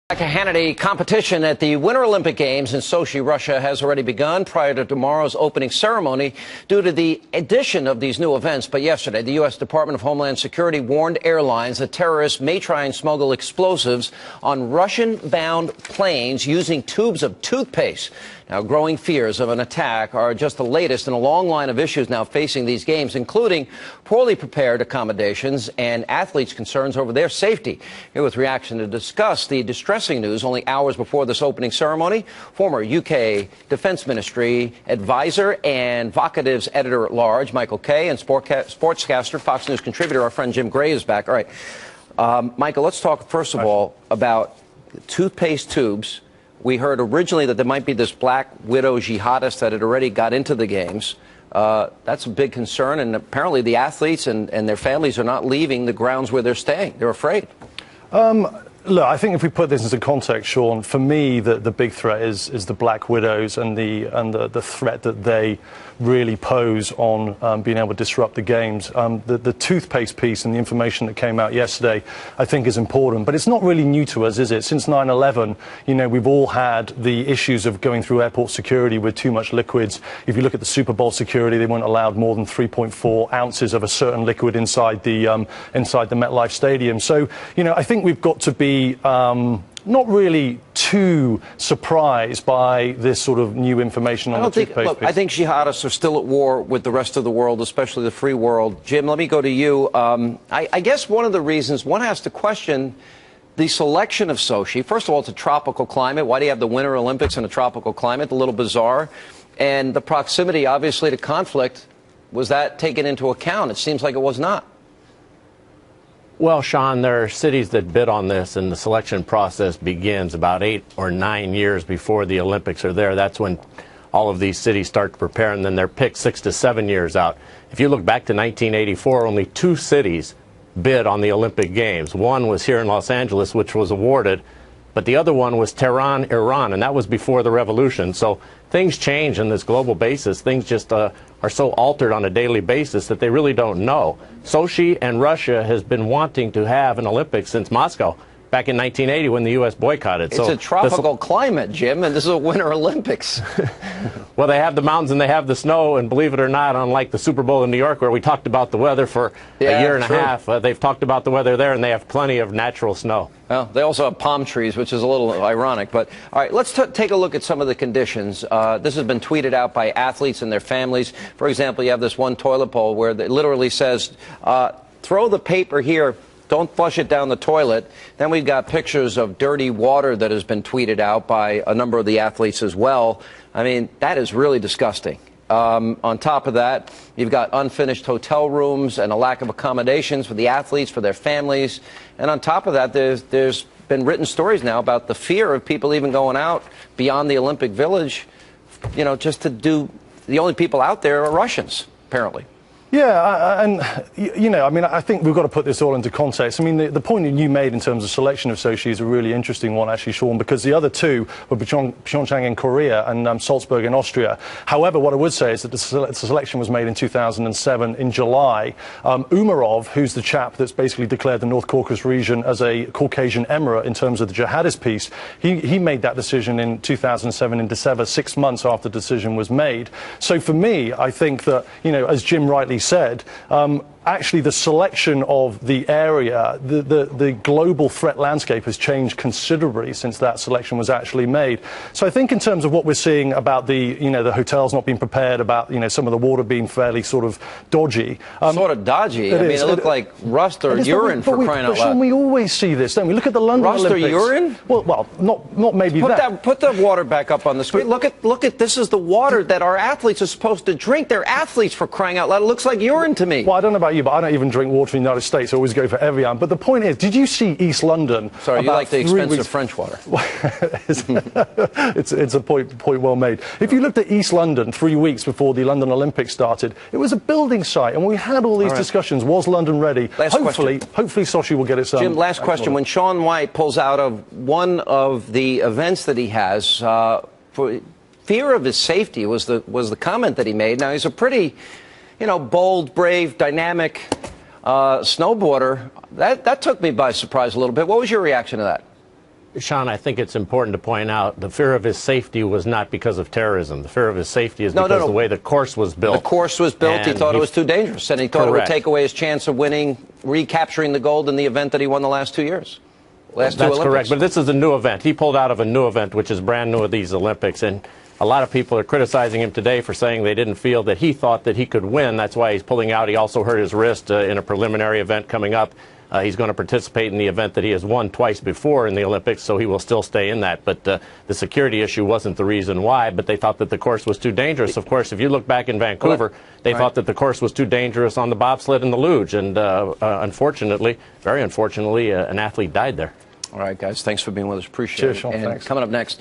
Back to Hannity. Competition at the Winter Olympic Games in Sochi, Russia has already begun prior to tomorrow's opening ceremony due to the addition of these new events. But yesterday, the U.S. Department of Homeland Security warned airlines that terrorists may try and smuggle explosives on Russian-bound planes using tubes of toothpaste. Now, growing fears of an attack are just the latest in a long line of issues now facing these games, including poorly prepared accommodations and athletes' concerns over their safety. Here with reaction to discuss the distressing news only hours before this opening ceremony, former UK Defense Ministry advisor and Vocative's editor-at-large, Michael Kay, and sportscaster, Fox News contributor, our friend Jim Gray is back. All right, Michael, let's talk first of all about toothpaste tubes. We heard originally that there might be this Black Widow jihadist that had already got into the games. That's a big concern, and apparently the athletes and their families are not leaving the grounds where they're staying. They're afraid. Look, I think if we put this into context, Sean, for me, the big threat is the Black Widows and the threat that they really pose on being able to disrupt the games. The toothpaste piece and the information that came out yesterday, I think, is important. But it's not really new to us, is it? Since 9/11, you know, we've all had the issues of going through airport security with too much liquids. If you look at the Super Bowl security, they weren't allowed more than 3.4 ounces of a certain liquid inside the MetLife Stadium. So, you know, I think we've got to be not really too surprised by this sort of new information on the toothpaste piece. I think jihadists are still at war with the rest of the world, especially the free world. Jim, let me go to you. I guess one of the reasons one has to question the selection of Sochi. First of all, it's a tropical climate. Why do you have the Winter Olympics in a tropical climate? A little bizarre. And the proximity, obviously, to conflict, was that taken into account? It seems like it was not. Well, Sean, there are cities that bid on this, and the selection process begins about 8 or 9 years before the Olympics are there. That's when all of these cities start to prepare, and then they're picked 6 to 7 years out. If you look back to 1984, only 2 cities bid on the Olympic Games. One was here in Los Angeles, which was awarded, but the other one was Tehran, Iran, and that was before the revolution. So things change on this global basis. Things just are so altered on a daily basis that they really don't know. Sochi and Russia has been wanting to have an Olympics since Moscow back in 1980 when the U.S. boycotted. It's a tropical climate, Jim, and this is a Winter Olympics. Well, they have the mountains and they have the snow, and believe it or not, unlike the Super Bowl in New York where we talked about the weather for a year and a half, they've talked about the weather there, and they have plenty of natural snow. Well, they also have palm trees, which is a little ironic. But, all right, let's take a look at some of the conditions. This has been tweeted out by athletes and their families. For example, you have this one toilet bowl where it literally says, throw the paper here. Don't flush it down the toilet. Then we've got pictures of dirty water that has been tweeted out by a number of the athletes as well. I mean, that is really disgusting. On top of that, you've got unfinished hotel rooms and a lack of accommodations for the athletes, for their families. And on top of that, there's been written stories now about the fear of people even going out beyond the Olympic Village, you know, just to do. The only people out there are Russians, apparently. Yeah, and, you know, I mean, I think we've got to put this all into context. I mean, the point that you made in terms of selection of Sochi is a really interesting one, actually, Sean, because the other two were Pyeongchang in Korea and Salzburg in Austria. However, what I would say is that the selection was made in 2007 in July. Umarov, who's the chap that's basically declared the North Caucasus region as a Caucasian emirate in terms of the jihadist piece, he made that decision in 2007 in December, 6 months after the decision was made. So for me, I think that, you know, as Jim rightly said, actually the selection of the area, the global threat landscape has changed considerably since that selection was actually made. So I think in terms of what we're seeing about the hotels not being prepared, about, you know, some of the water being fairly sort of dodgy. Sort of dodgy? I mean, it looked like rust or urine, for crying out loud. Sean, we always see this, don't we? Look at the London Olympics. Rust or urine? Well, not maybe that. Put the water back up on the screen. Look at this is the water that our athletes are supposed to drink. They're athletes, for crying out loud. It looks like urine to me. Well, I don't know about you, but I don't even drink water in the United States. I always go for Evian. But the point is, did you see East London? Sorry, you like the expensive French water. It's a point well made. If you looked at East London 3 weeks before the London Olympics started, it was a building site, and we had all these discussions. Was London ready? Hopefully Sochi will get its own. Jim, last question. When Shaun White pulls out of one of the events that he has, for fear of his safety was the comment that he made. Now, he's a pretty, you know, bold, brave, dynamic snowboarder. That took me by surprise a little bit. What was your reaction to that? Sean, I think it's important to point out the fear of his safety was not because of terrorism. The fear of his safety is because of the way the course was built. The course was built. He thought it was too dangerous, and he thought it would take away his chance of winning, recapturing the gold in the event that he won the last 2 years. That's correct, but this is a new event. He pulled out of a new event, which is brand new at these Olympics, and a lot of people are criticizing him today for saying they didn't feel that he thought that he could win. That's why he's pulling out. He also hurt his wrist in a preliminary event coming up. He's going to participate in the event that he has won twice before in the Olympics, so he will still stay in that. But the security issue wasn't the reason why, but they thought that the course was too dangerous. Of course, if you look back in Vancouver, they thought that the course was too dangerous on the bobsled and the luge, and unfortunately, very unfortunately, an athlete died there. All right, guys, thanks for being with us. Appreciate it. Cheers, Sean, and thanks. coming up next.